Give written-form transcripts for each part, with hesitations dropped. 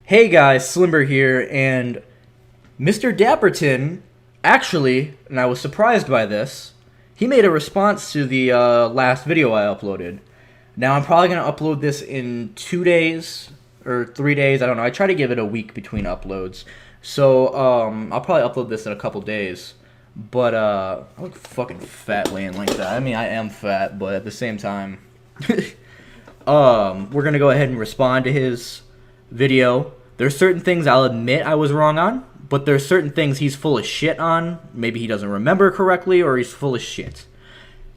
Hey guys, Slimber here, and Mr. Dapperton actually, and I was surprised by this, he made a response to the last video I uploaded. Now I'm probably going to upload this in 2 days, or 3 days, I don't know. I try to give it a week between uploads. So, I'll probably upload this in a couple days. But, I look fucking fat laying like that. I mean, I am fat, but at the same time, we're going to go ahead and respond to his video. There's certain things I'll admit I was wrong on, but there's certain things he's full of shit on. Maybe he doesn't remember correctly, or he's full of shit.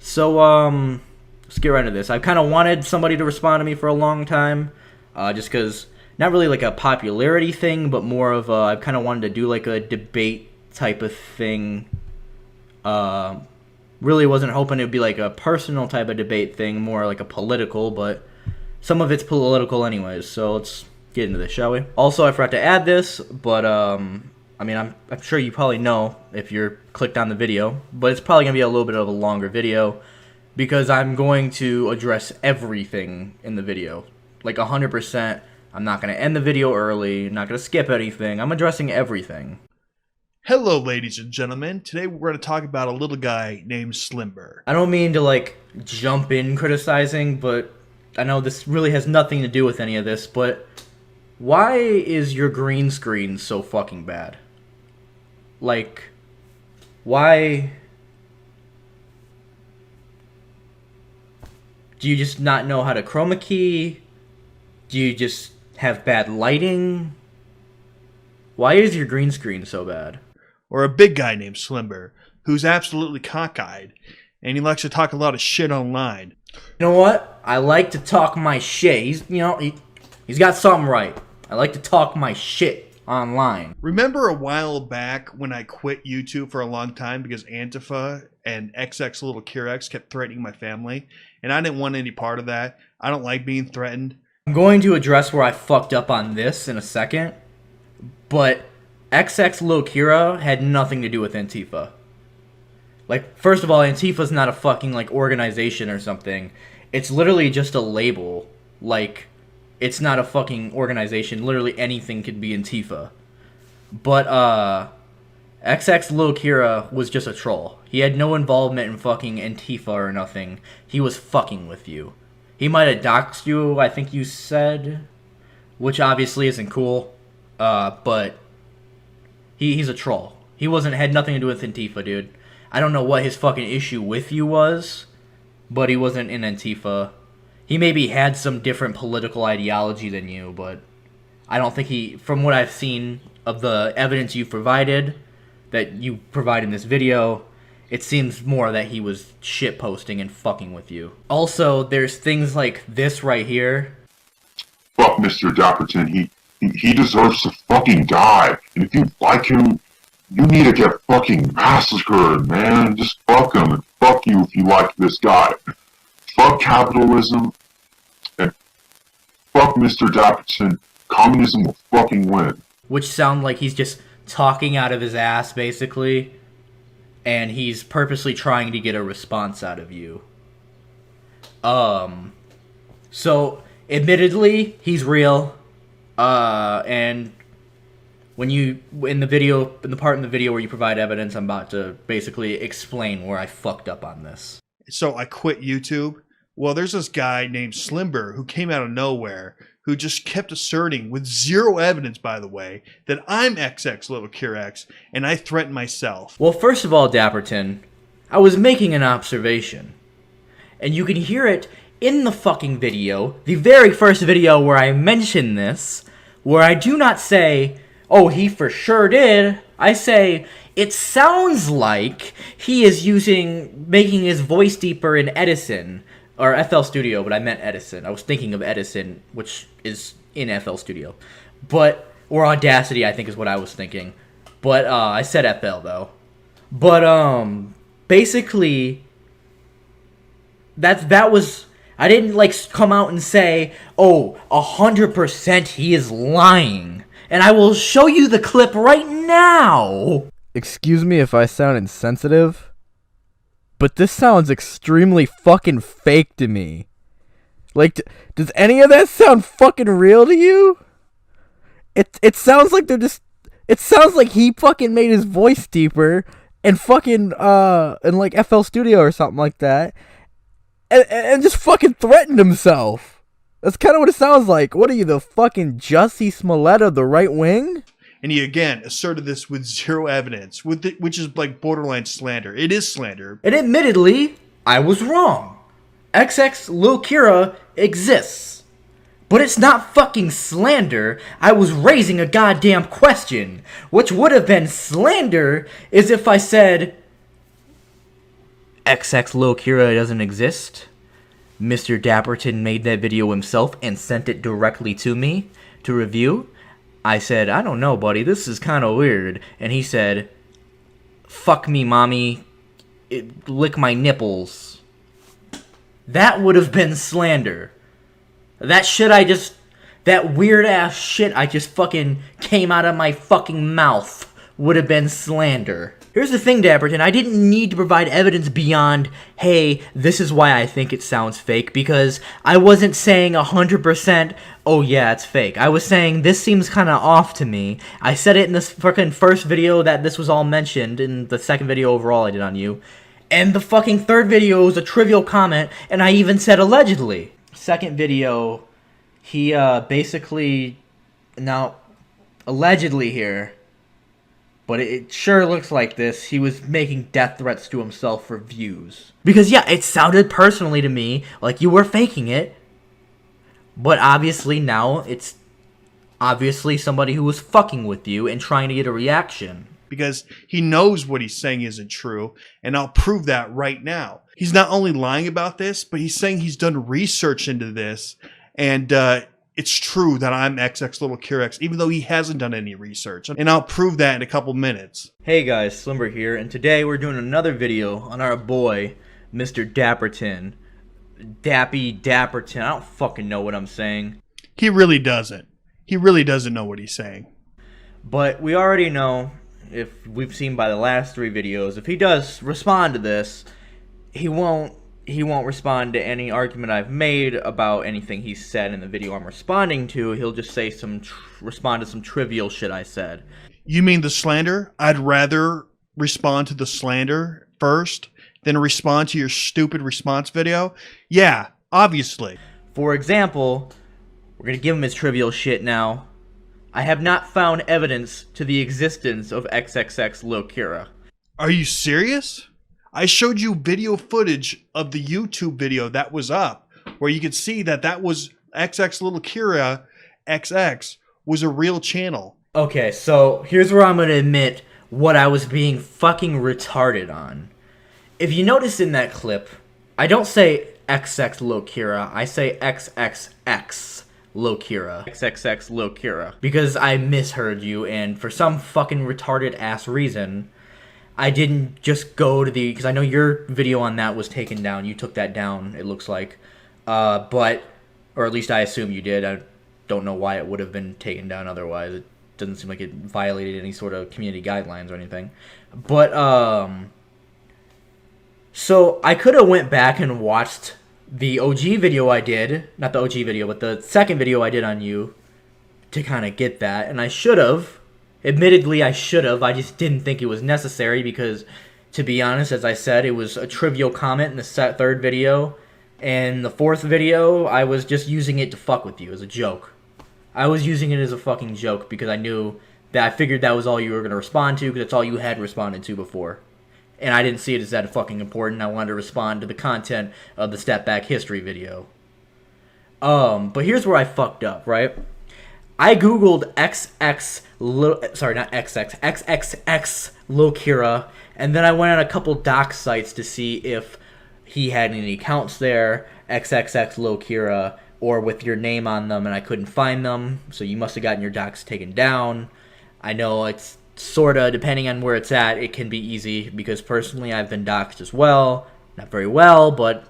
So, let's get right into this. I've kind of wanted somebody to respond to me for a long time, just because, not really like a popularity thing, but more of I've kind of wanted to do like a debate type of thing. Really wasn't hoping it would be like a personal type of debate thing, more like a political, but some of it's political anyways, so let's get into this, shall we? Also, I forgot to add this, but I mean, I'm sure you probably know if you're clicked on the video, but it's probably gonna be a little bit of a longer video because I'm going to address everything in the video, like 100%. I'm not gonna end the video early, not gonna skip anything. I'm addressing everything. Hello, ladies and gentlemen. Today we're going to talk about a little guy named Slimber. I don't mean to like jump in criticizing, but I know this really has nothing to do with any of this, but why is your green screen so fucking bad? Like, why? Do you just not know how to chroma key? Do you just have bad lighting? Why is your green screen so bad? Or a big guy named Slimber, who's absolutely cockeyed, and he likes to talk a lot of shit online. You know what? I like to talk my shit. He's got something right. I like to talk my shit online. Remember a while back when I quit YouTube for a long time because Antifa and xxlilkira kept threatening my family, and I didn't want any part of that. I don't like being threatened. I'm going to address where I fucked up on this in a second, but xxlilkira had nothing to do with Antifa. Like, first of all, Antifa's not a fucking, like, organization or something. It's literally just a label. Like, it's not a fucking organization. Literally anything could be Antifa. But, xxlilkira was just a troll. He had no involvement in fucking Antifa or nothing. He was fucking with you. He might have doxed you, I think you said, which obviously isn't cool. But he's a troll. He had nothing to do with Antifa, dude. I don't know what his fucking issue with you was, but he wasn't in Antifa. He maybe had some different political ideology than you, but I don't think from what I've seen of the evidence you provided, that you provide in this video, it seems more that he was shitposting and fucking with you. Also, there's things like this right here. Fuck Mr. Dapperton, he deserves to fucking die. And if you like him, you need to get fucking massacred, man. Just fuck him, and fuck you if you like this guy. Fuck capitalism, and fuck Mr. Dapperton. Communism will fucking win. Which sound like he's just talking out of his ass, basically. And he's purposely trying to get a response out of you. So, admittedly, he's real. And when in the part in the video where you provide evidence, I'm about to basically explain where I fucked up on this. So I quit YouTube. Well, there's this guy named Slimber who came out of nowhere, who just kept asserting, with zero evidence, by the way, that I'm xxlilkira and I threatened myself. Well, first of all, Dapperton, I was making an observation. And you can hear it in the fucking video, the very first video where I mention this, where I do not say, oh, he for sure did. I say, it sounds like he is making his voice deeper in Edison, or FL Studio, but I meant Edison. I was thinking of Edison, which is in FL Studio. Or Audacity, I think is what I was thinking. But, I said FL, though. But, basically, that was, I didn't, like, come out and say, oh, 100% he is lying. And I will show you the clip right now! Excuse me if I sound insensitive, but this sounds extremely fucking fake to me. Like, does any of that sound fucking real to you? It sounds like they're just. It sounds like he fucking made his voice deeper and fucking in like FL Studio or something like that, and just fucking threatened himself. That's kind of what it sounds like. What are you, the fucking Jussie Smollett of the right wing? And he again asserted this with zero evidence, which is like borderline slander. It is slander. And admittedly, I was wrong. xxlilkira exists. But it's not fucking slander. I was raising a goddamn question. Which would have been slander is if I said xxlilkira doesn't exist. Mr. Dapperton made that video himself and sent it directly to me to review. I said, I don't know, buddy, this is kind of weird. And he said, fuck me, mommy, lick my nipples. That would have been slander. That weird ass shit I just fucking came out of my fucking mouth would have been slander. Here's the thing, Dapperton, I didn't need to provide evidence beyond, hey, this is why I think it sounds fake, because I wasn't saying 100%, oh yeah, it's fake. I was saying, this seems kind of off to me. I said it in this fucking first video that this was all mentioned, in the second video overall I did on you, and the fucking third video was a trivial comment, and I even said allegedly. Second video, he basically, now, allegedly here, but it sure looks like this, he was making death threats to himself for views. Because yeah, it sounded personally to me like you were faking it, but obviously now it's obviously somebody who was fucking with you and trying to get a reaction. Because he knows what he's saying isn't true, and I'll prove that right now. He's not only lying about this, but he's saying he's done research into this, and it's true that I'm xxlilkira, even though he hasn't done any research. And I'll prove that in a couple minutes. Hey guys, Slimber here, and today we're doing another video on our boy, Mr. Dapperton. Dapperton, I don't fucking know what I'm saying. He really doesn't. He really doesn't know what he's saying. But we already know, if we've seen by the last 3 videos, if he does respond to this, he won't respond to any argument I've made about anything he said in the video I'm responding to. He'll just say respond to some trivial shit I said. You mean the slander? I'd rather respond to the slander first than respond to your stupid response video? Yeah, obviously. For example, we're gonna give him his trivial shit now. I have not found evidence to the existence of xxlilkira. Are you serious? I showed you video footage of the YouTube video that was up, where you could see that was xxlilkira XX was a real channel. Okay, so here's where I'm gonna admit what I was being fucking retarded on. If you notice in that clip, I don't say xxlilkira, I say xxlilkira. xxlilkira. Because I misheard you, and for some fucking retarded ass reason, I didn't just go to because I know your video on that was taken down. You took that down, it looks like. Or at least I assume you did. I don't know why it would have been taken down otherwise. It doesn't seem like it violated any sort of community guidelines or anything. But, so I could have went back and watched the OG video I did. Not the OG video, but the second video I did on you to kind of get that. And I should have. Admittedly, I should have. I just didn't think it was necessary because, to be honest, as I said, it was a trivial comment in the third video. And the fourth video, I was just using it to fuck with you as a joke. I was using it as a fucking joke because I knew that I figured that was all you were going to respond to because that's all you had responded to before. And I didn't see it as that fucking important. I wanted to respond to the content of the Step Back History video. But here's where I fucked up, right? I googled xxlilkira, and then I went on a couple doc sites to see if he had any accounts there, xxlilkira, or with your name on them, and I couldn't find them, so you must have gotten your docs taken down. I know it's sorta, depending on where it's at, it can be easy, because personally I've been doxed as well. Not very well, but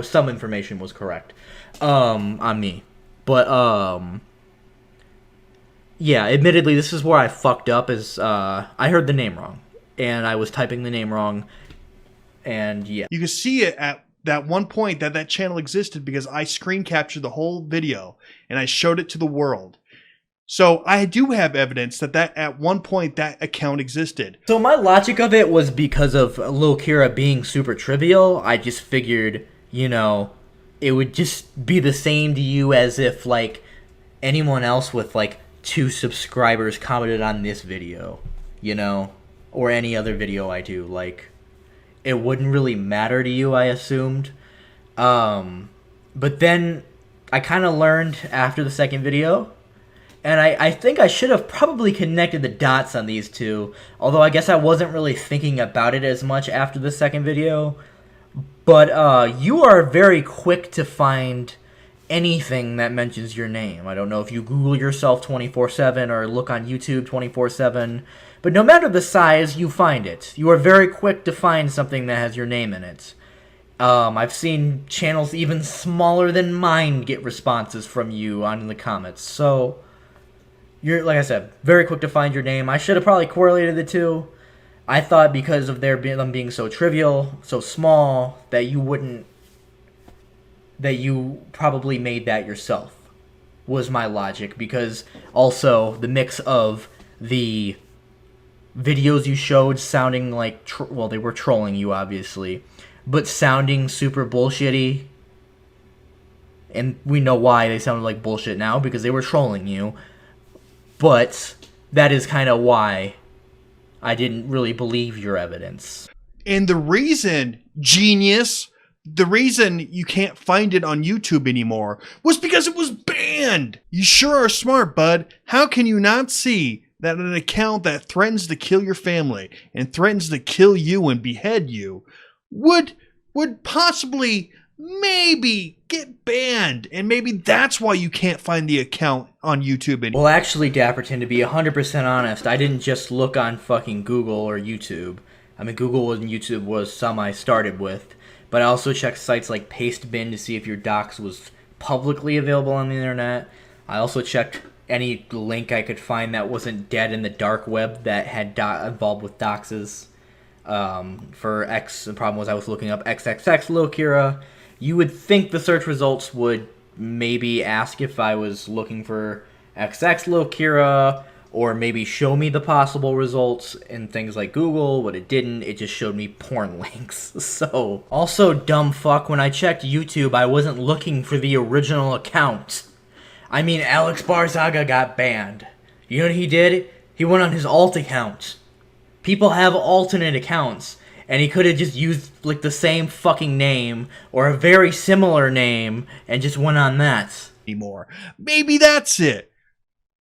some information was correct on me. But, yeah, admittedly, this is where I fucked up, is, I heard the name wrong, and I was typing the name wrong, and yeah. You can see it at that one point that channel existed because I screen captured the whole video, and I showed it to the world. So I do have evidence that at one point that account existed. So my logic of it was because of Lil Kira being super trivial. I just figured, you know, it would just be the same to you as if, like, anyone else with, like, 2 subscribers commented on this video, you know, or any other video I do. Like, it wouldn't really matter to you, I assumed. But then I kind of learned after the second video, and I think I should have probably connected the dots on these two, although I guess I wasn't really thinking about it as much after the second video. But you are very quick to find anything that mentions your name. I don't know if you Google yourself 24/7 or look on YouTube 24/7, but no matter the size, you find it. You are very quick to find something that has your name in it. I've seen channels even smaller than mine get responses from you on the comments. So, you're, like I said, very quick to find your name. I should have probably correlated the two. I thought because of them being so trivial, so small, that you probably made that yourself, was my logic. Because also, the mix of the videos you showed sounding like, well, they were trolling you, obviously, but sounding super bullshitty, and we know why they sounded like bullshit now, because they were trolling you, but that is kind of why I didn't really believe your evidence. And the reason, genius, the reason you can't find it on YouTube anymore was because it was banned. You sure are smart, bud. How can you not see that an account that threatens to kill your family and threatens to kill you and behead you would possibly maybe get banned, and maybe that's why you can't find the account on YouTube anymore? Well, actually, Dapperton, to be 100% honest, I didn't just look on fucking Google or YouTube. I mean, Google and YouTube was some I started with, but I also checked sites like Pastebin to see if your docs was publicly available on the internet. I also checked any link I could find that wasn't dead in the dark web that had involved with doxes. The problem was I was looking up xxlilkira. You would think the search results would maybe ask if I was looking for xxlilkira, or maybe show me the possible results in things like Google, but it didn't. It just showed me porn links. So, also, dumb fuck, when I checked YouTube, I wasn't looking for the original account. I mean, Alex Barzaga got banned. You know what he did? He went on his alt account. People have alternate accounts, and he could have just used, like, the same fucking name, or a very similar name, and just went on that. Anymore. Maybe that's it.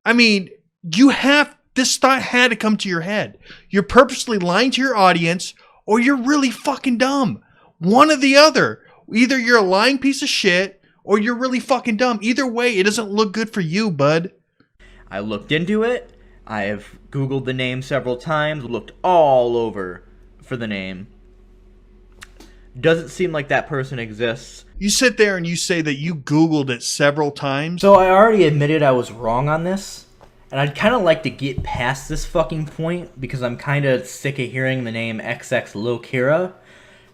I mean, this thought had to come to your head. You're purposely lying to your audience, or you're really fucking dumb. One or the other. Either you're a lying piece of shit, or you're really fucking dumb. Either way, it doesn't look good for you, bud. I looked into it. I have Googled the name several times, looked all over for the name. Doesn't seem like that person exists. You sit there and you say that you Googled it several times. So I already admitted I was wrong on this, and I'd kind of like to get past this fucking point because I'm kind of sick of hearing the name xxlilkira.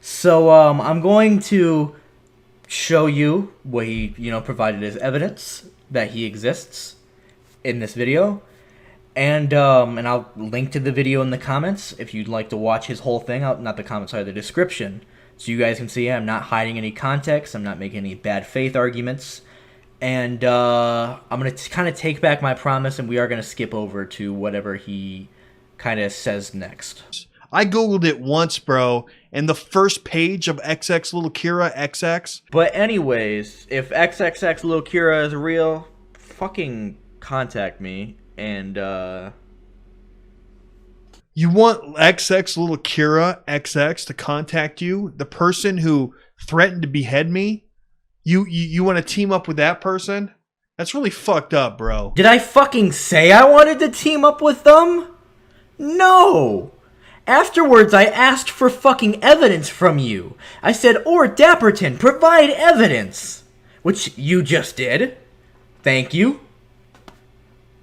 So I'm going to show you what he, provided as evidence that he exists in this video. And I'll link to the video in the comments if you'd like to watch his whole thing. Not the comments, sorry, the description. So you guys can see I'm not hiding any context. I'm not making any bad faith arguments. And I'm going to kind of take back my promise, and we are going to skip over to whatever he kind of says next. I Googled it once, bro, and the first page of xxlilkira XX. But anyways, if xxlilkira is real, fucking contact me. And, You want xxlilkira XX to contact you? The person who threatened to behead me? You want to team up with that person? That's really fucked up, bro. Did I fucking say I wanted to team up with them? No! Afterwards, I asked for fucking evidence from you. I said, or Dapperton, provide evidence. Which you just did. Thank you.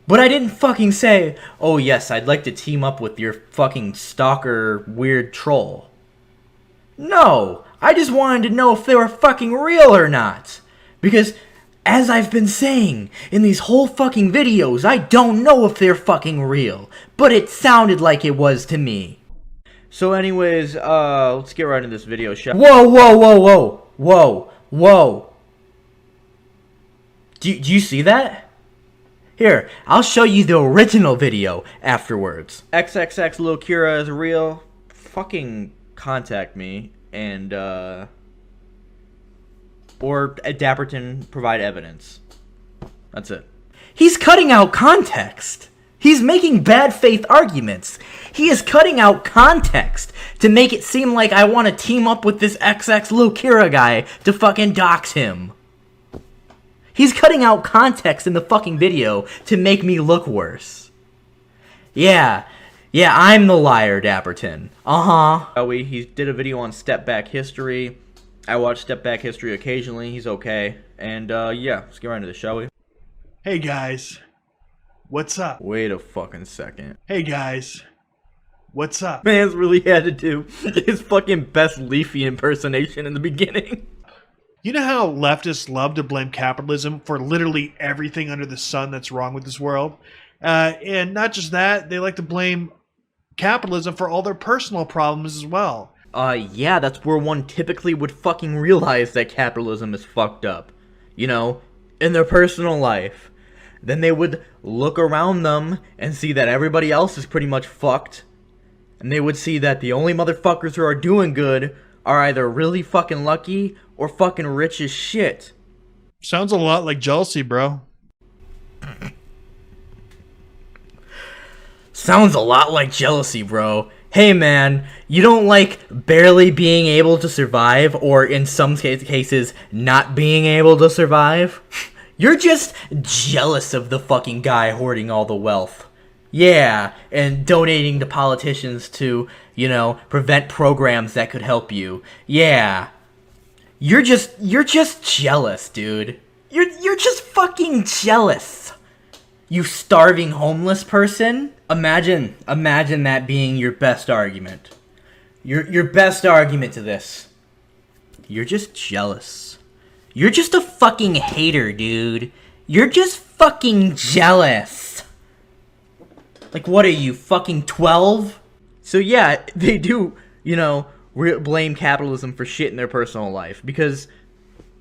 But I didn't fucking say, oh yes, I'd like to team up with your fucking stalker weird troll. No, I just wanted to know if they were fucking real or not. Because As I've been saying in these whole fucking videos, I don't know if they're fucking real, but it sounded like it was to me. So anyways, let's get right into this video, shall we? Whoa, whoa, whoa, whoa, whoa, whoa. Do you see that? Here, I'll show you the original video afterwards. xxlilkira is real. Fucking contact me and, or at Dapperton provide evidence. That's it. He's cutting out context. He's making bad faith arguments. He is cutting out context to make it seem like I want to team up with this xxlilkira guy to fucking dox him. He's cutting out context in the fucking video to make me look worse. Yeah, I'm the liar, Dapperton. He did a video on Step Back History. I watch Step Back History occasionally. He's okay. And, yeah, let's get right into this, shall we? Hey guys, what's up? Wait a fucking second. Hey guys, what's up? Man's really had to do his fucking best Leafy impersonation in the beginning. You know how leftists love to blame capitalism for literally everything under the sun that's wrong with this world? And not just that, they like to blame capitalism for all their personal problems as well. Yeah, that's where one typically would fucking realize that capitalism is fucked up. You know, in their personal life. Then they would look around them and see that everybody else is pretty much fucked. And they would see that the only motherfuckers who are doing good are either really fucking lucky or fucking rich as shit. Sounds a lot like jealousy, bro. Sounds a lot like jealousy, bro. Hey man, you don't like barely being able to survive, or in some cases, not being able to survive? You're just jealous of the fucking guy hoarding all the wealth. Yeah, and donating to politicians to, you know, prevent programs that could help you. Yeah. You're just jealous, dude. You're just fucking jealous. You starving homeless person? Imagine that being your best argument. Your best argument to this. You're just jealous. You're just a fucking hater, dude. You're just fucking jealous. Like, what are you, fucking 12? So yeah, they do, you know, blame capitalism for shit in their personal life. Because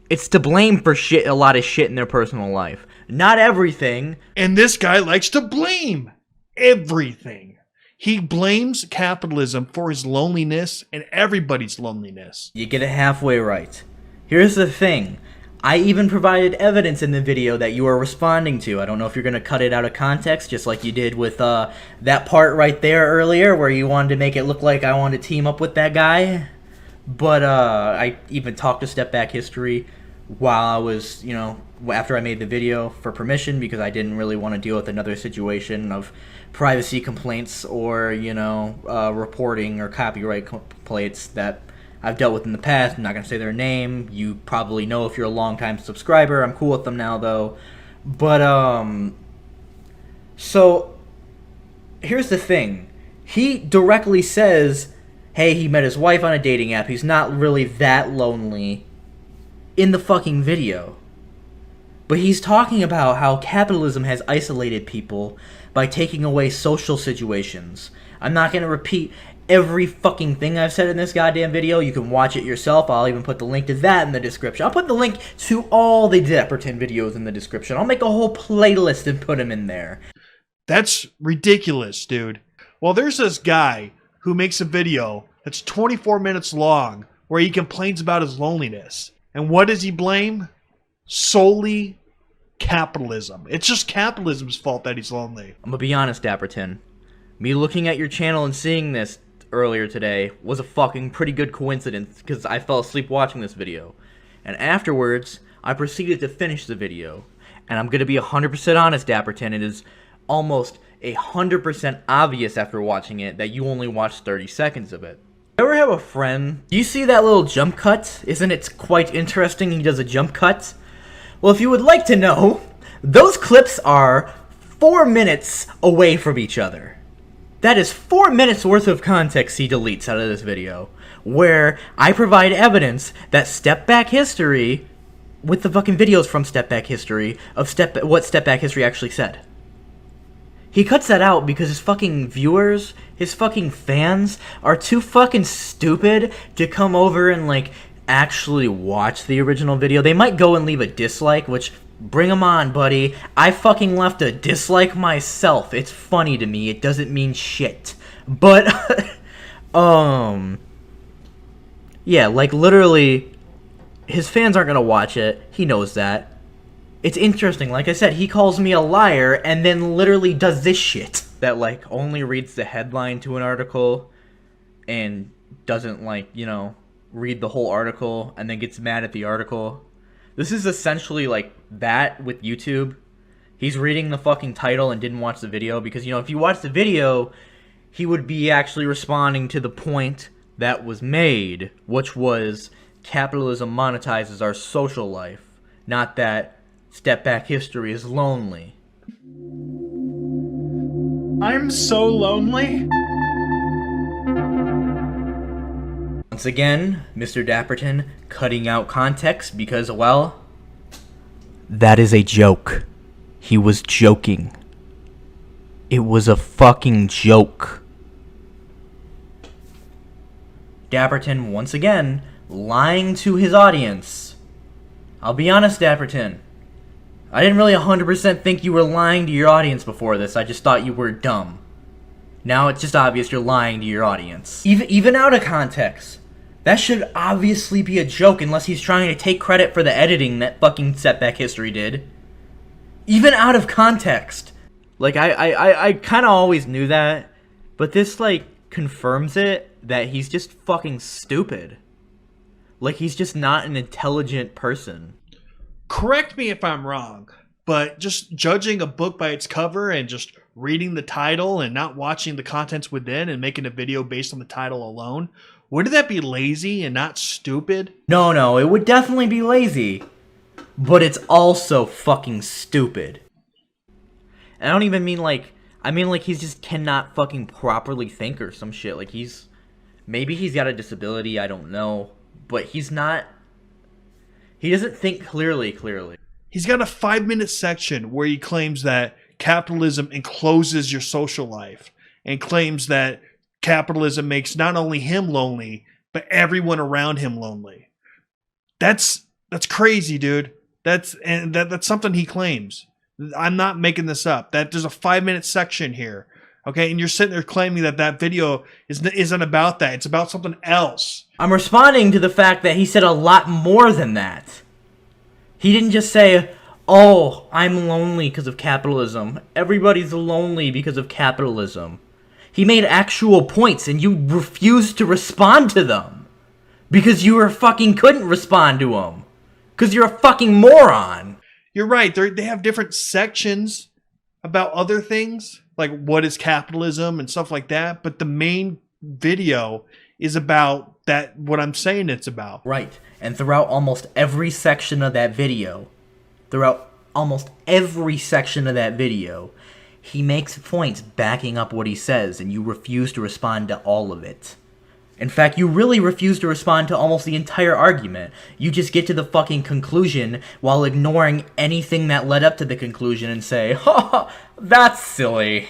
it's to blame for a lot of shit in their personal life. Not everything. And this guy likes to blame everything. He blames capitalism for his loneliness and everybody's loneliness. You get it halfway right. Here's the thing. I even provided evidence in the video that you are responding to. I don't know if you're going to cut it out of context, just like you did with that part right there earlier where you wanted to make it look like I wanted to team up with that guy. But I even talked to Step Back History while I was, you know, after I made the video for permission, because I didn't really want to deal with another situation of privacy complaints or, you know, reporting or copyright complaints that I've dealt with in the past. I'm not going to say their name. You probably know if you're a long-time subscriber. I'm cool with them now, though. But, so, here's the thing. He directly says, hey, he met his wife on a dating app. He's not really that lonely in the fucking video. But he's talking about how capitalism has isolated people by taking away social situations. I'm not going to repeat every fucking thing I've said in this goddamn video. You can watch it yourself. I'll even put the link to that in the description. I'll put the link to all the Dapperton videos in the description. I'll make a whole playlist and put them in there. That's ridiculous, dude. Well, there's this guy who makes a video that's 24 minutes long where he complains about his loneliness. And what does he blame? Solely capitalism. It's just capitalism's fault that he's lonely. I'm gonna be honest, Dapperton. Me looking at your channel and seeing this earlier today was a fucking pretty good coincidence, because I fell asleep watching this video. And afterwards, I proceeded to finish the video. And I'm gonna be 100% honest, Dapperton, it is almost 100% obvious after watching it that you only watched 30 seconds of it. You ever have a friend? Do you see that little jump cut? Isn't it quite interesting he does a jump cut? Well, if you would like to know, those clips are 4 minutes away from each other. That is 4 minutes worth of context he deletes out of this video, where I provide evidence that Step Back History with the fucking videos from Step Back History of what Step Back History actually said. He cuts that out because his fucking viewers, his fucking fans, are too fucking stupid to come over and, like, actually watch the original video. They might go and leave a dislike, which, bring them on, buddy. I fucking left a dislike myself. It's funny to me. It doesn't mean shit. But, yeah, like, literally, his fans aren't gonna watch it. He knows that. It's interesting. Like I said, he calls me a liar and then literally does this shit. That, like, only reads the headline to an article and doesn't, like, you know, read the whole article and then gets mad at the article. This is essentially, like, that with YouTube. He's reading the fucking title and didn't watch the video because, you know, if you watch the video, he would be actually responding to the point that was made, which was capitalism monetizes our social life, not that Step Back History is lonely. I'm so lonely. Once again, Mr. Dapperton cutting out context because, well, that is a joke. He was joking. It was a fucking joke. Dapperton, once again, lying to his audience. I'll be honest, Dapperton. I didn't really 100% think you were lying to your audience before this. I just thought you were dumb. Now it's just obvious you're lying to your audience. Even out of context. That should obviously be a joke unless he's trying to take credit for the editing that fucking Step Back History did. Even out of context. Like, I kind of always knew that. But this, like, confirms it that he's just fucking stupid. Like, he's just not an intelligent person. Correct me if I'm wrong, but just judging a book by its cover and just reading the title and not watching the contents within and making a video based on the title alone, wouldn't that be lazy and not stupid? No, it would definitely be lazy. But it's also fucking stupid. And I don't even mean like, I mean like he's just cannot fucking properly think or some shit. Like maybe he's got a disability, I don't know. But he doesn't think clearly. He's got a 5-minute section where he claims that capitalism encloses your social life and claims that capitalism makes not only him lonely, but everyone around him lonely. That's crazy, dude. That's something he claims. I'm not making this up. That there's a 5-minute section here. Okay, and you're sitting there claiming that video isn't about that. It's about something else. I'm responding to the fact that he said a lot more than that. He didn't just say, oh, I'm lonely because of capitalism. Everybody's lonely because of capitalism. He made actual points and you refused to respond to them. Because you couldn't respond to them. Because you're a fucking moron. You're right. They have different sections about other things. Like what is capitalism and stuff like that. But the main video is about that, what I'm saying it's about. Right. And throughout almost every section of that video, he makes points backing up what he says, and you refuse to respond to all of it. In fact, you really refuse to respond to almost the entire argument. You just get to the fucking conclusion while ignoring anything that led up to the conclusion and say, ha, that's silly.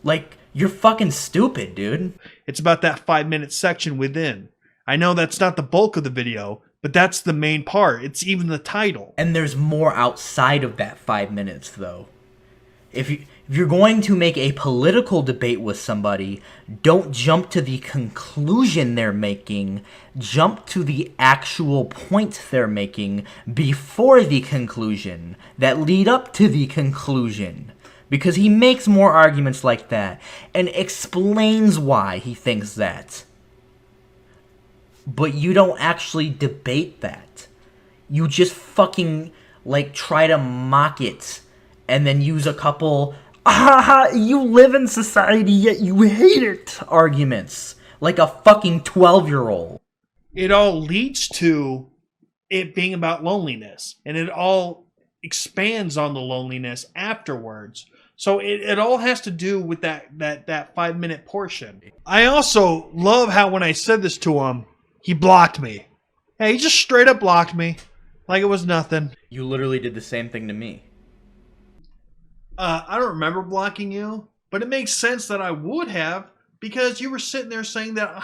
Like, you're fucking stupid, dude. It's about that 5-minute section within. I know that's not the bulk of the video, but that's the main part. It's even the title. And there's more outside of that 5 minutes, though. If you're going to make a political debate with somebody, don't jump to the conclusion they're making. Jump to the actual point they're making before the conclusion that lead up to the conclusion. Because he makes more arguments like that and explains why he thinks that. But you don't actually debate that. You just fucking, like, try to mock it and then use a couple, you live in society yet you hate it arguments. Like a fucking 12-year-old. It all leads to it being about loneliness. And it all expands on the loneliness afterwards. So it all has to do with that 5-minute portion. I also love how when I said this to him, he blocked me. Hey, he just straight up blocked me. Like it was nothing. You literally did the same thing to me. I don't remember blocking you, but it makes sense that I would have because you were sitting there saying that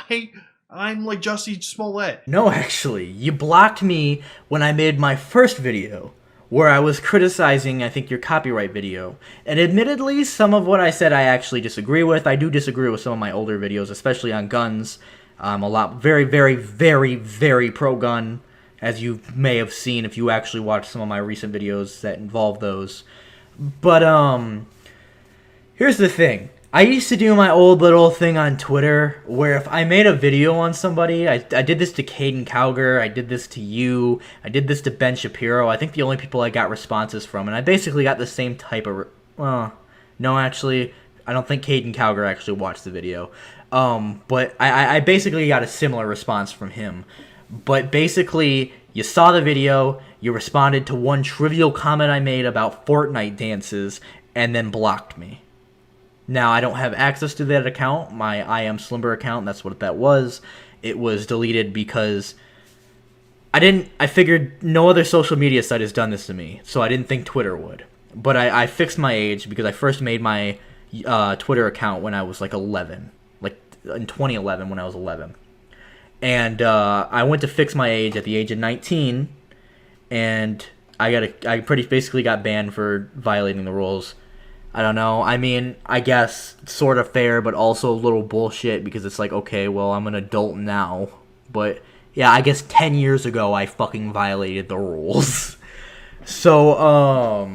I'm like Jussie Smollett. No, actually, you blocked me when I made my first video, where I was criticizing, I think, your copyright video. And admittedly, some of what I said I actually disagree with. I do disagree with some of my older videos, especially on guns. I'm a lot, very, very, very, very pro-gun, as you may have seen if you actually watched some of my recent videos that involve those. But, here's the thing. I used to do my old little thing on Twitter where if I made a video on somebody, I did this to Caden Cowger, I did this to you, I did this to Ben Shapiro. I think the only people I got responses from, and I basically got the same type of... no, actually, I don't think Caden Cowger actually watched the video. But I basically got a similar response from him. But basically, you saw the video, you responded to one trivial comment I made about Fortnite dances, and then blocked me. Now, I don't have access to that account, my I am Slimber account, that's what that was. It was deleted because I figured no other social media site has done this to me, so I didn't think Twitter would. But I fixed my age because I first made my Twitter account when I was like 11, like in 2011 when I was 11. And I went to fix my age at the age of 19, and I basically got banned for violating the rules. I don't know. I mean, I guess sort of fair, but also a little bullshit because it's like, okay, well, I'm an adult now. But yeah, I guess 10 years ago I fucking violated the rules. So,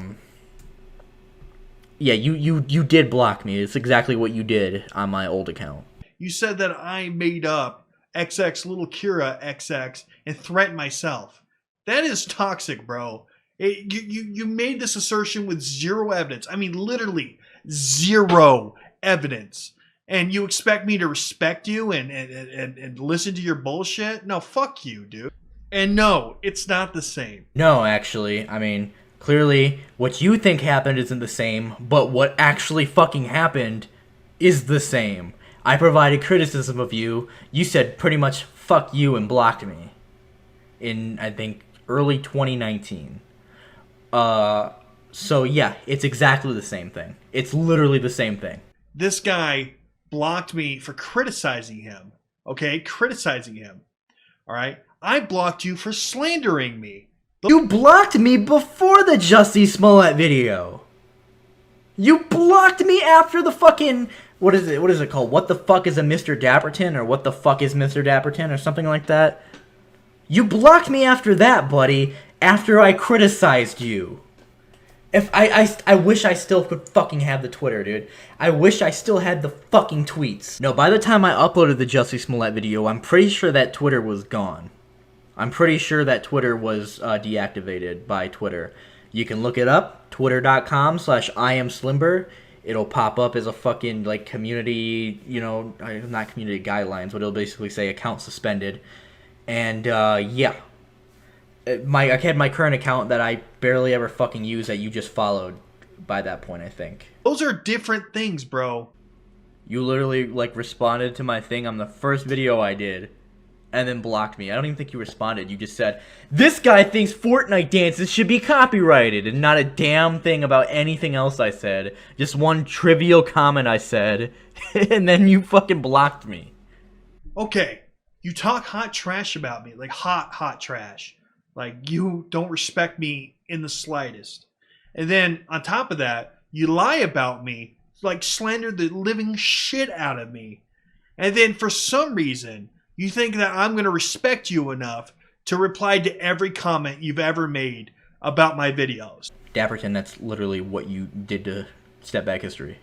yeah, you did block me. It's exactly what you did on my old account. You said that I made up xxlilkira XX and threatened myself. That is toxic, bro. You made this assertion with zero evidence. I mean, literally zero evidence. And you expect me to respect you and listen to your bullshit? No, fuck you, dude. And no, it's not the same. No, actually, I mean, clearly what you think happened isn't the same, but what actually fucking happened is the same. I provided criticism of you. You said pretty much fuck you and blocked me in, I think, early 2019. So yeah, it's exactly the same thing. It's literally the same thing. This guy blocked me for criticizing him. Okay? Criticizing him. Alright? I blocked you for slandering me. You blocked me before the Jussie Smollett video. You blocked me after the fucking... What is it called? What the fuck is a Mr. Dapperton? Or what the fuck is Mr. Dapperton? Or something like that. You blocked me after that, buddy. After I criticized you. If I wish I still could fucking have the Twitter, dude. I wish I still had the fucking tweets. No, by the time I uploaded the Jussie Smollett video, I'm pretty sure that Twitter was gone. I'm pretty sure that Twitter was deactivated by Twitter. You can look it up, twitter.com/IamSlimber. It'll pop up as a fucking, like, community, you know, not community guidelines, but it'll basically say account suspended. And, yeah. I had my current account that I barely ever fucking use that you just followed by that point, I think. Those are different things, bro. You literally, like, responded to my thing on the first video I did, and then blocked me. I don't even think you responded. You just said, this guy thinks Fortnite dances should be copyrighted, and not a damn thing about anything else I said. Just one trivial comment I said, and then you fucking blocked me. Okay, you talk hot trash about me, like hot trash. Like, you don't respect me in the slightest. And then, on top of that, you lie about me, like slander the living shit out of me. And then, for some reason, you think that I'm going to respect you enough to reply to every comment you've ever made about my videos. Dapperton, that's literally what you did to Step Back History.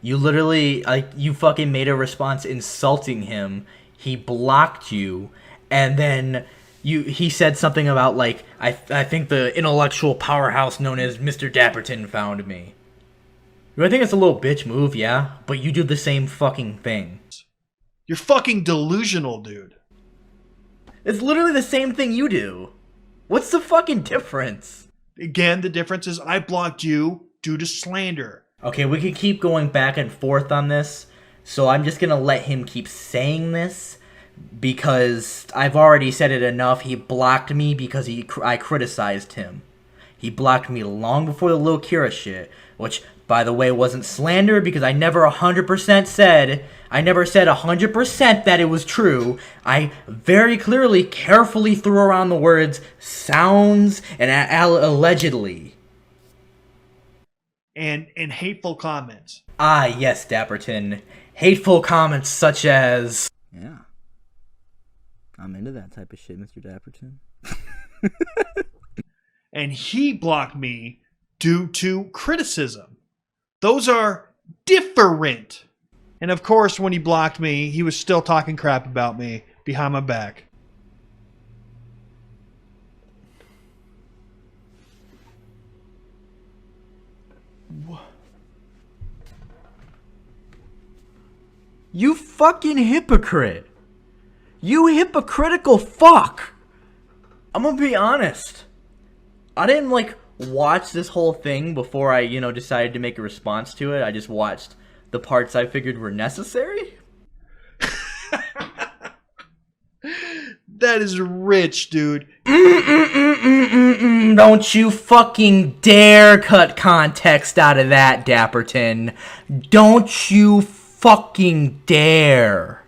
You literally, like, you fucking made a response insulting him. He blocked you, and then... He said something about, like, I think the intellectual powerhouse known as Mr. Dapperton found me. I think it's a little bitch move, yeah, but you do the same fucking thing. You're fucking delusional, dude. It's literally the same thing you do. What's the fucking difference? Again, the difference is I blocked you due to slander. Okay, we can keep going back and forth on this, so I'm just gonna let him keep saying this. because I've already said it enough. He blocked me because I criticized him. He blocked me long before the Lil Kira shit, which, by the way, wasn't slander because I never 100% said 100% that it was true. I very clearly, carefully threw around the words sounds and allegedly. And hateful comments. Ah, yes, Dapperton. Hateful comments such as... Yeah. I'm into that type of shit, Mr. Dapperton. And he blocked me due to criticism. Those are different. And of course, when he blocked me, he was still talking crap about me behind my back. You fucking hypocrite. You hypocritical fuck. I'm gonna be honest. I didn't, watch this whole thing before I, decided to make a response to it. I just watched the parts I figured were necessary. That is rich, dude. Don't you fucking dare cut context out of that, Dapperton. Don't you fucking dare.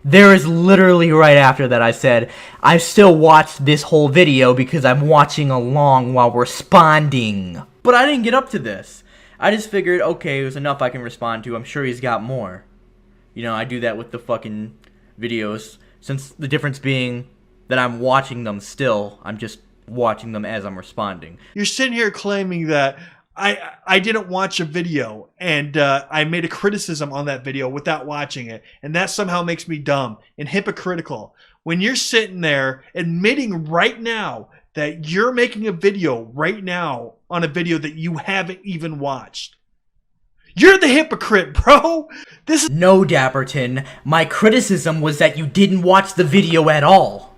There is literally right after that I said, I still watched this whole video because I'm watching along while responding. But I didn't get up to this. I just figured, okay, it was enough I can respond to. I'm sure he's got more. I do that with the fucking videos. Since the difference being that I'm watching them still, I'm just watching them as I'm responding. You're sitting here claiming that I didn't watch a video and I made a criticism on that video without watching it, and that somehow makes me dumb and hypocritical. When you're sitting there admitting right now that you're making a video right now on a video that you haven't even watched. You're the hypocrite, bro! No, Dapperton. My criticism was that you didn't watch the video at all.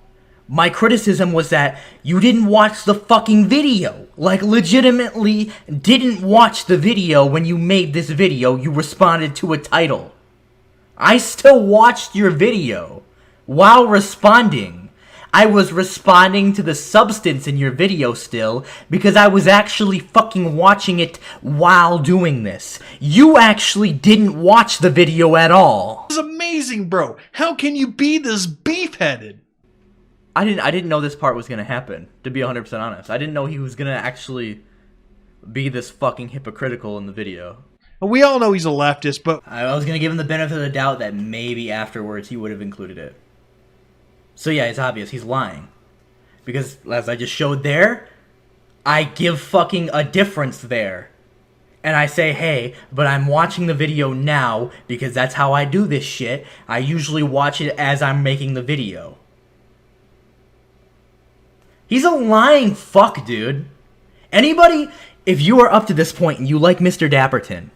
My criticism was that you didn't watch the fucking video. Legitimately didn't watch the video when you made this video. You responded to a title. I still watched your video while responding. I was responding to the substance in your video still because I was actually fucking watching it while doing this. You actually didn't watch the video at all. This is amazing, bro. How can you be this beef-headed? I didn't know this part was gonna happen, to be 100% honest. I didn't know he was gonna actually be this fucking hypocritical in the video. We all know he's a leftist, but I was gonna give him the benefit of the doubt that maybe afterwards he would have included it. So yeah, it's obvious, he's lying. Because, as I just showed there, I give fucking a difference there. And I say, hey, but I'm watching the video now because that's how I do this shit. I usually watch it as I'm making the video. He's a lying fuck, dude. Anybody, if you are up to this point and you like Mr. Dapperton,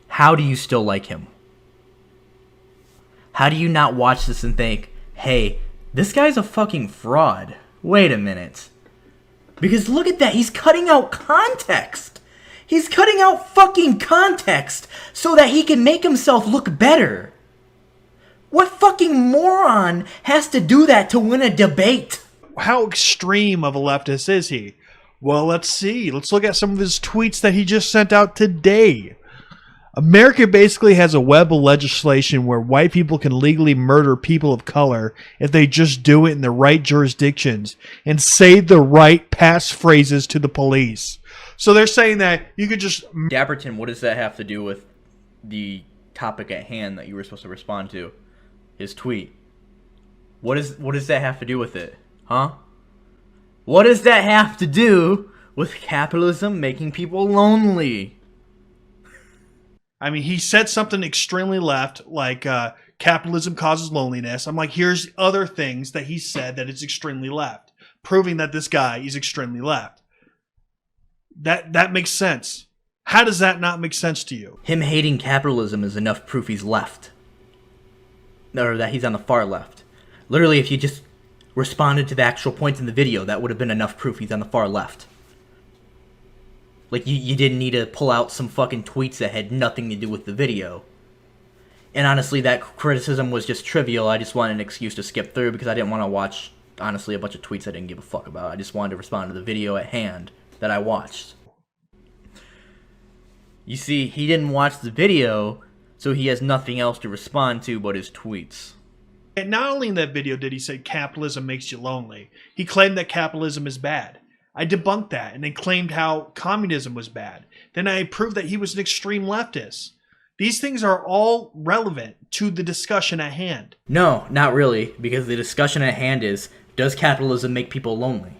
how do you still like him? How do you not watch this and think, hey, this guy's a fucking fraud? Wait a minute. Because look at that, he's cutting out context. He's cutting out fucking context so that he can make himself look better. What fucking moron has to do that to win a debate? how extreme of a leftist is he? Well, let's see. Let's look at some of his tweets that he just sent out today. America basically has a web of legislation where white people can legally murder people of color if they just do it in the right jurisdictions and say the right passphrases to the police. So they're saying that you could just... Dapperton, what does that have to do with the topic at hand that you were supposed to respond to? His tweet. What does that have to do with it? Huh? What does that have to do with capitalism making people lonely? I mean, he said something extremely left, like capitalism causes loneliness. I'm like, here's other things that he said that is extremely left, proving that this guy is extremely left. That makes sense. How does that not make sense to you? Him hating capitalism is enough proof he's left. Or that he's on the far left. Literally, if you just responded to the actual points in the video, that would have been enough proof he's on the far left. Like, you didn't need to pull out some fucking tweets that had nothing to do with the video. And honestly, that criticism was just trivial. I just wanted an excuse to skip through because I didn't want to watch, honestly, a bunch of tweets I didn't give a fuck about. I just wanted to respond to the video at hand that I watched. You see, he didn't watch the video, so he has nothing else to respond to but his tweets. And not only in that video did he say capitalism makes you lonely, he claimed that capitalism is bad. I debunked that and then claimed how communism was bad. Then I proved that he was an extreme leftist. These things are all relevant to the discussion at hand. No, not really, because the discussion at hand is, does capitalism make people lonely?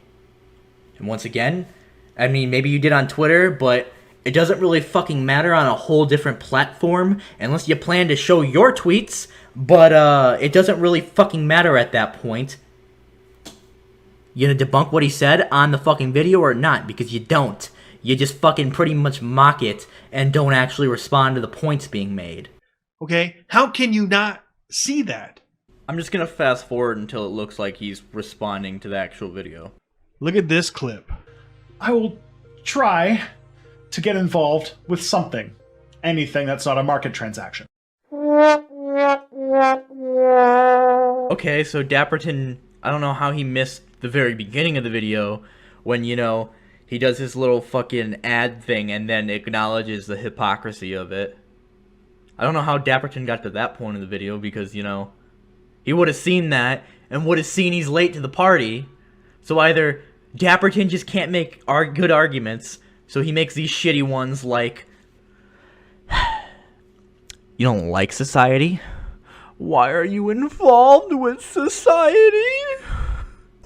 And once again, I mean, maybe you did on Twitter, but it doesn't really fucking matter on a whole different platform unless you plan to show your tweets, but it doesn't really fucking matter at that point. You gonna debunk what he said on the fucking video or not? Because you don't. You just fucking pretty much mock it and don't actually respond to the points being made. Okay? How can you not see that? I'm just gonna fast forward until it looks like he's responding to the actual video. Look at this clip. I will try to get involved with something. Anything that's not a market transaction. Okay, so Dapperton, I don't know how he missed the very beginning of the video when, you know, he does his little fucking ad thing and then acknowledges the hypocrisy of it. I don't know how Dapperton got to that point in the video because, you know, he would have seen that and would have seen he's late to the party. So either Dapperton just can't make good arguments, so he makes these shitty ones like, you don't like society? Why are you involved with society?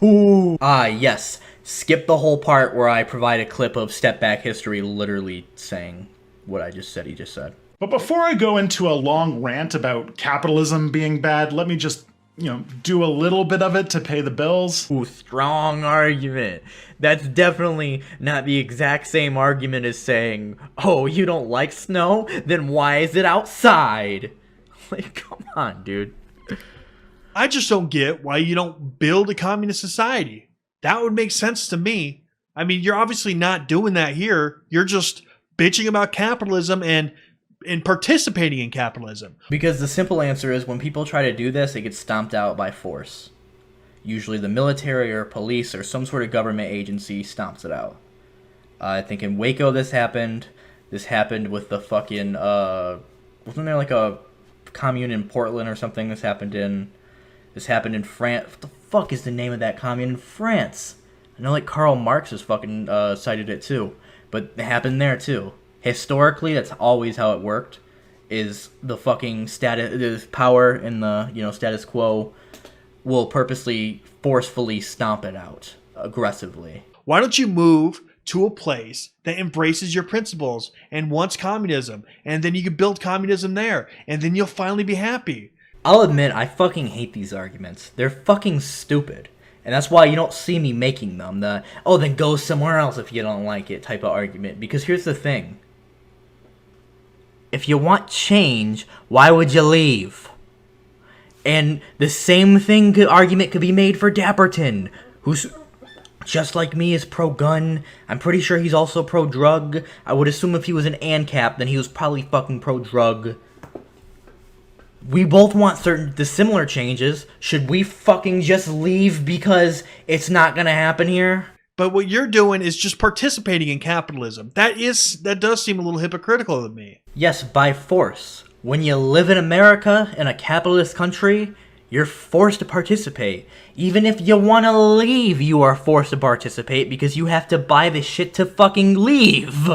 Ooh. Yes. Skip the whole part where I provide a clip of Step Back History literally saying what I just said he just said. But before I go into a long rant about capitalism being bad, let me just, do a little bit of it to pay the bills. Ooh, strong argument. That's definitely not the exact same argument as saying, oh, you don't like snow? Then why is it outside? Like, come on, dude. I just don't get why you don't build a communist society. That would make sense to me. I mean, you're obviously not doing that here. You're just bitching about capitalism and participating in capitalism. Because the simple answer is when people try to do this, it gets stomped out by force. Usually the military or police or some sort of government agency stomps it out. I think in Waco this happened. This happened with the fucking, wasn't there like a commune in Portland or something this happened in France? What the fuck is the name of that commune in France? I know like Karl Marx has fucking cited it too. But it happened there too. Historically, that's always how it worked. Is the fucking status, power in the status quo will purposely, forcefully stomp it out aggressively. Why don't you move to a place that embraces your principles and wants communism, and then you can build communism there, and then you'll finally be happy. I'll admit, I fucking hate these arguments. They're fucking stupid. And that's why you don't see me making them. Oh, then go somewhere else if you don't like it type of argument. Because here's the thing. If you want change, why would you leave? And the same argument could be made for Dapperton, who's just like me, is pro-gun. I'm pretty sure he's also pro-drug. I would assume if he was an ANCAP, then he was probably fucking pro-drug. We both want similar changes. Should we fucking just leave because it's not gonna happen here? But what you're doing is just participating in capitalism. That does seem a little hypocritical to me. Yes, by force. When you live in America, in a capitalist country, you're forced to participate. Even if you want to leave, you are forced to participate because you have to buy the shit to fucking leave.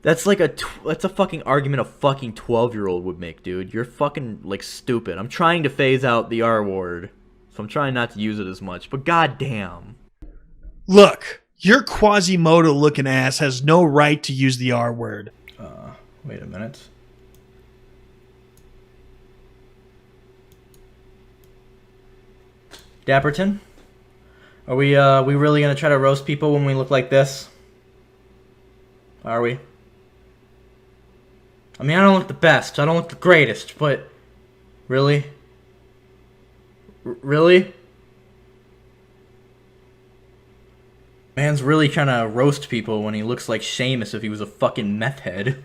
That's like that's a fucking argument a fucking 12-year-old would make, dude. You're fucking, like, stupid. I'm trying to phase out the R word, so I'm trying not to use it as much, but goddamn. Look, your Quasimodo-looking ass has no right to use the R word. Wait a minute. Dapperton? Are we really gonna try to roast people when we look like this? Are we? I mean, I don't look the best, I don't look the greatest, but... Really? Really? Man's really trying to roast people when he looks like Seamus if he was a fucking meth head.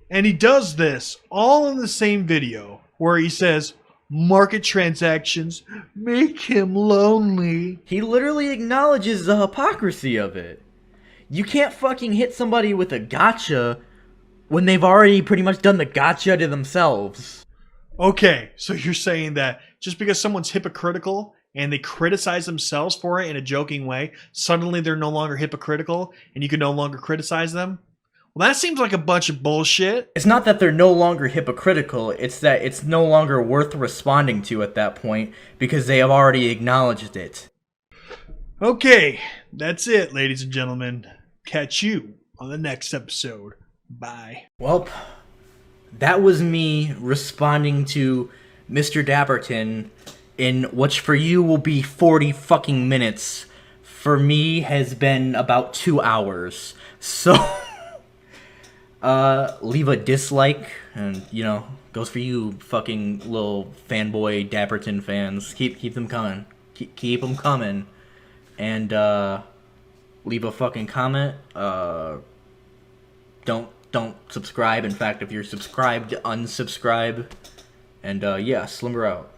And he does this all in the same video where he says, market transactions make him lonely. He literally acknowledges the hypocrisy of it. You can't fucking hit somebody with a gotcha when they've already pretty much done the gotcha to themselves. Okay, so you're saying that just because someone's hypocritical and they criticize themselves for it in a joking way, suddenly they're no longer hypocritical and you can no longer criticize them? Well, that seems like a bunch of bullshit. It's not that they're no longer hypocritical, it's that it's no longer worth responding to at that point because they have already acknowledged it. Okay, that's it, ladies and gentlemen. Catch you on the next episode. Bye. Well, that was me responding to Mr. Dapperton in which for you will be 40 fucking minutes. For me has been about 2 hours. So, leave a dislike and, goes for you fucking little fanboy Dapperton fans. Keep them coming. Keep them coming. And, leave a fucking comment. Don't subscribe. In fact, if you're subscribed, unsubscribe. And yeah, Slimber out.